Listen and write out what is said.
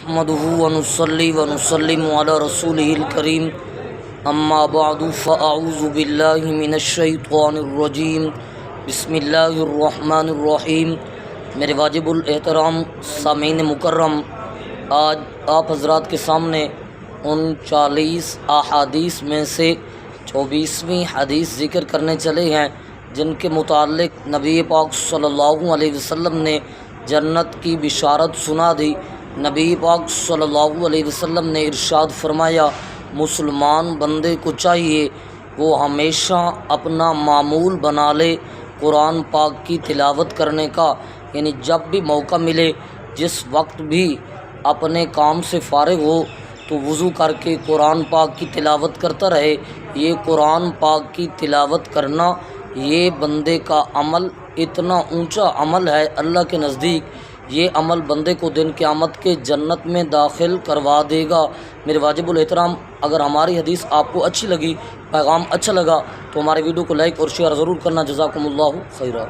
نحمده ونصلي ونسلم على رسوله الكريم اما بعد فاعوذ بالله من الشیطان الرجیم بسم اللہ الرحمن الرحیم۔ میرے واجب الاحترام سامعین مکرم، آج آپ حضرات کے سامنے ان 40 احادیث میں سے 24ویں حدیث ذکر کرنے چلے ہیں جن کے متعلق نبی پاک صلی اللہ علیہ وسلم نے جنت کی بشارت سنا دی۔ نبی پاک صلی اللہ علیہ وسلم نے ارشاد فرمایا، مسلمان بندے کو چاہیے وہ ہمیشہ اپنا معمول بنا لے قرآن پاک کی تلاوت کرنے کا، یعنی جب بھی موقع ملے، جس وقت بھی اپنے کام سے فارغ ہو تو وضو کر کے قرآن پاک کی تلاوت کرتا رہے۔ یہ قرآن پاک کی تلاوت کرنا یہ بندے کا عمل اتنا اونچا عمل ہے اللہ کے نزدیک، یہ عمل بندے کو دن قیامت کے جنت میں داخل کروا دے گا۔ میرے واجب الاحترام، اگر ہماری حدیث آپ کو اچھی لگی، پیغام اچھا لگا تو ہمارے ویڈیو کو لائک اور شیئر ضرور کرنا۔ جزاکم اللہ خیرہ۔